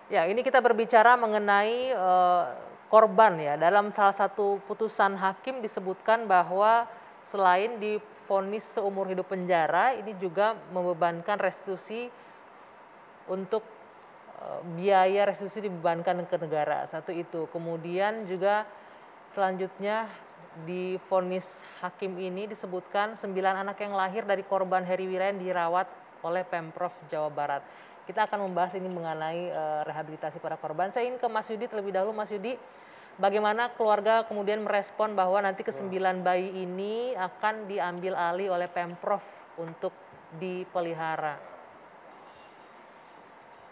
Ya, ini kita berbicara mengenai korban ya. Dalam salah satu putusan hakim disebutkan bahwa selain divonis seumur hidup penjara, ini juga membebankan restitusi untuk biaya restitusi dibebankan ke negara. Satu itu. Kemudian juga selanjutnya di vonis hakim ini disebutkan 9 anak yang lahir dari korban Heri Wirayan dirawat oleh Pemprov Jawa Barat. Kita akan membahas ini mengenai rehabilitasi para korban. Saya ingin ke Mas Yudi terlebih dahulu. Mas Yudi, bagaimana keluarga kemudian merespon bahwa nanti ke-9 bayi ini akan diambil alih oleh Pemprov untuk dipelihara?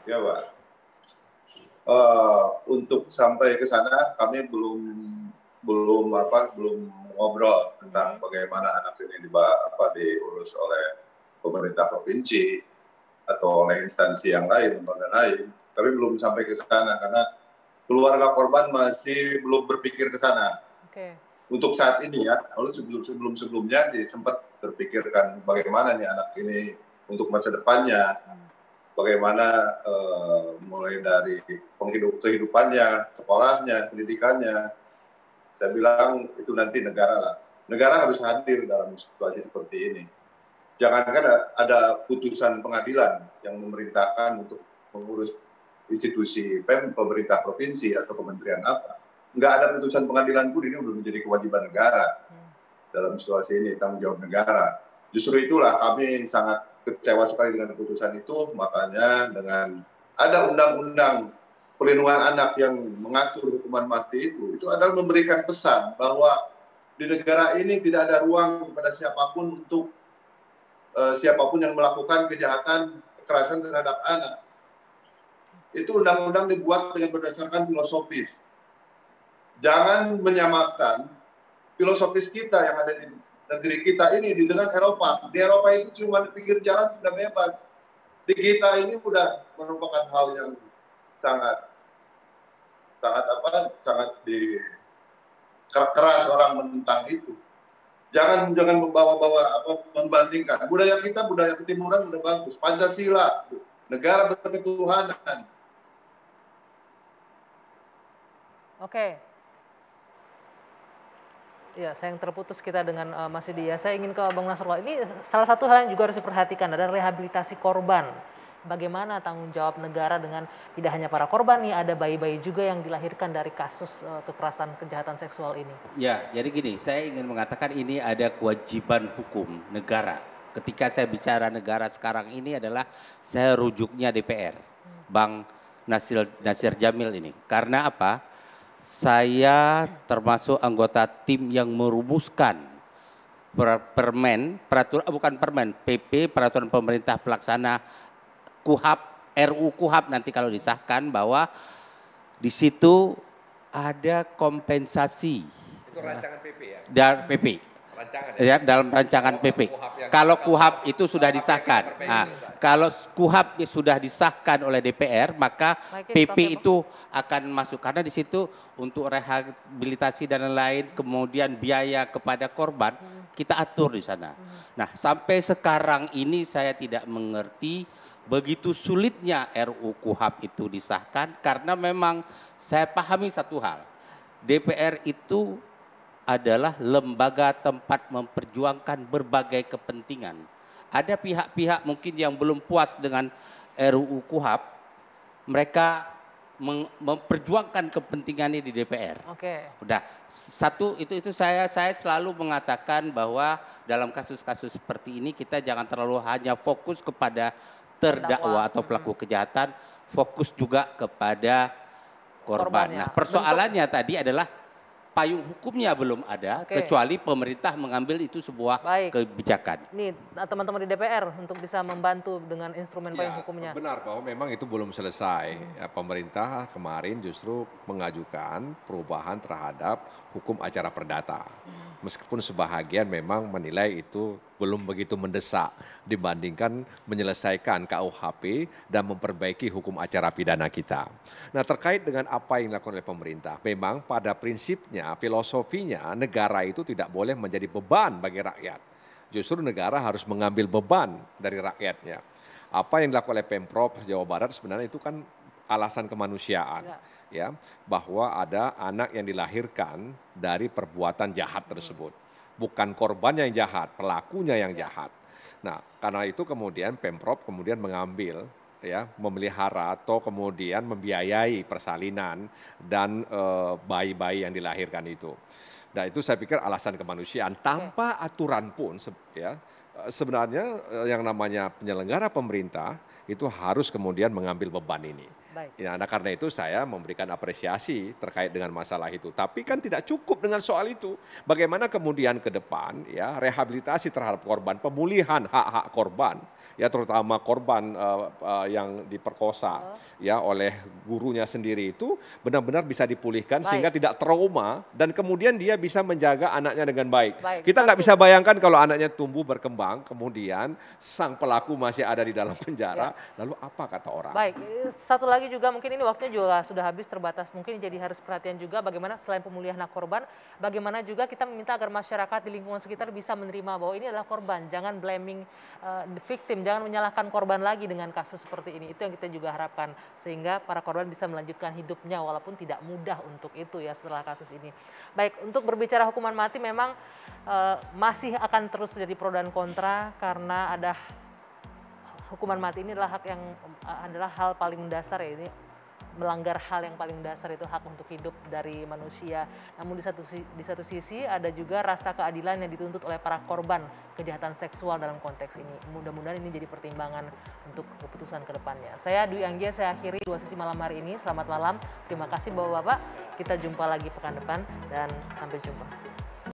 Ya, Pak. Untuk sampai ke sana kami belum ngobrol tentang bagaimana anak ini diurus oleh pemerintah provinsi atau oleh instansi yang lain, lembaga lain. Kami belum sampai ke sana karena keluarga korban masih belum berpikir ke sana. Untuk saat ini ya, lalu sebelumnya sih sempat terpikirkan bagaimana nih anak ini untuk masa depannya, bagaimana mulai dari kehidupannya, sekolahnya, pendidikannya. Saya bilang itu nanti negara lah. Negara harus hadir dalam situasi seperti ini. Jangankan ada putusan pengadilan yang memerintahkan untuk mengurus institusi pemerintah provinsi atau kementerian apa. Nggak ada putusan pengadilan pun, ini sudah menjadi kewajiban negara. Dalam situasi ini, tanggung jawab negara. Justru itulah kami sangat kecewa sekali dengan keputusan itu, makanya dengan ada undang-undang perlindungan anak yang mengatur hukuman mati itu adalah memberikan pesan bahwa di negara ini tidak ada ruang kepada siapapun untuk siapapun yang melakukan kejahatan kekerasan terhadap anak. Itu undang-undang dibuat dengan berdasarkan filosofis. Jangan menyamakan filosofis kita yang ada di negeri kita ini dengan Eropa. Di Eropa itu cuma di pinggir jalan sudah bebas. Di kita ini sudah merupakan hal yang sangat keras orang menentang itu. Jangan membawa-bawa membandingkan. Budaya kita, budaya ketimuran sudah bagus. Pancasila, negara berketuhanan. Oke. Ya, sayang terputus kita dengan Mas Yudi ya. Saya ingin ke Bang Nasrullah. Ini salah satu hal yang juga harus diperhatikan adalah rehabilitasi korban. Bagaimana tanggung jawab negara dengan tidak hanya para korban nih, ada bayi-bayi juga yang dilahirkan dari kasus kekerasan kejahatan seksual ini. Ya, jadi gini, saya ingin mengatakan ini ada kewajiban hukum negara. Ketika saya bicara negara sekarang ini adalah saya rujuknya DPR, Bang Nasir Jamil ini. Karena apa? Saya termasuk anggota tim yang merumuskan PP, peraturan pemerintah pelaksana KUHAP, RUU KUHAP nanti kalau disahkan bahwa di situ ada kompensasi. Itu rancangan PP ya? Dan PP. Rancangan ya, dalam rancangan PP. Kalau KUHAP itu sudah disahkan. Nah, kalau KUHAP sudah disahkan oleh DPR, maka PP itu akan masuk karena di situ untuk rehabilitasi dan lain-lain, kemudian biaya kepada korban kita atur di sana. Nah, sampai sekarang ini saya tidak mengerti begitu sulitnya RUU KUHAP itu disahkan karena memang saya pahami satu hal. DPR itu adalah lembaga tempat memperjuangkan berbagai kepentingan. Ada pihak-pihak mungkin yang belum puas dengan RUU KUHAP, mereka memperjuangkan kepentingannya di DPR. Oke. Udah, satu itu saya selalu mengatakan bahwa dalam kasus-kasus seperti ini kita jangan terlalu hanya fokus kepada terdakwa atau pelaku kejahatan, fokus juga kepada korban. Nah, persoalannya tadi adalah payung hukumnya belum ada, kecuali pemerintah mengambil itu sebuah kebijakan. Nih, teman-teman di DPR untuk bisa membantu dengan instrumen payung hukumnya. Benar bahwa memang itu belum selesai. Ya, pemerintah kemarin justru mengajukan perubahan terhadap hukum acara perdata. Meskipun sebahagian memang menilai itu belum begitu mendesak dibandingkan menyelesaikan KUHP dan memperbaiki hukum acara pidana kita. Nah, terkait dengan apa yang dilakukan oleh pemerintah, memang pada prinsipnya, filosofinya negara itu tidak boleh menjadi beban bagi rakyat. Justru negara harus mengambil beban dari rakyatnya. Apa yang dilakukan oleh Pemprov Jawa Barat sebenarnya itu kan alasan kemanusiaan. Ya, bahwa ada anak yang dilahirkan dari perbuatan jahat tersebut. Bukan korban yang jahat, pelakunya yang jahat. Nah, karena itu kemudian Pemprov kemudian mengambil ya, memelihara atau kemudian membiayai persalinan dan bayi-bayi yang dilahirkan itu. Nah, itu saya pikir alasan kemanusiaan tanpa aturan pun ya. Sebenarnya yang namanya penyelenggara pemerintah itu harus kemudian mengambil beban ini. Ya, nah karena itu saya memberikan apresiasi terkait dengan masalah itu. Tapi kan tidak cukup dengan soal itu. Bagaimana kemudian ke depan ya rehabilitasi terhadap korban, pemulihan hak-hak korban, ya terutama korban yang diperkosa ya oleh gurunya sendiri itu benar-benar bisa dipulihkan sehingga tidak trauma dan kemudian dia bisa menjaga anaknya dengan baik. Kita nggak bisa bayangkan kalau anaknya tumbuh berkembang, kemudian sang pelaku masih ada di dalam penjara, lalu apa kata orang? Baik, satu lagi juga mungkin ini waktunya juga sudah habis terbatas, mungkin jadi harus perhatian juga bagaimana selain pemulihan hak korban, bagaimana juga kita meminta agar masyarakat di lingkungan sekitar bisa menerima bahwa ini adalah korban, jangan blaming the victim, jangan menyalahkan korban lagi dengan kasus seperti ini, itu yang kita juga harapkan sehingga para korban bisa melanjutkan hidupnya walaupun tidak mudah untuk itu ya setelah kasus ini. Baik, untuk berbicara hukuman mati memang masih akan terus terjadi pro dan kontra karena ada hukuman mati ini adalah hal paling mendasar ya, ini melanggar hal yang paling dasar itu hak untuk hidup dari manusia. Namun di satu sisi ada juga rasa keadilan yang dituntut oleh para korban kejahatan seksual dalam konteks ini. Mudah-mudahan ini jadi pertimbangan untuk keputusan ke depannya. Saya Dwi Anggia, saya akhiri 2 sesi malam hari ini. Selamat malam, terima kasih Bapak-Bapak. Kita jumpa lagi pekan depan dan sampai jumpa.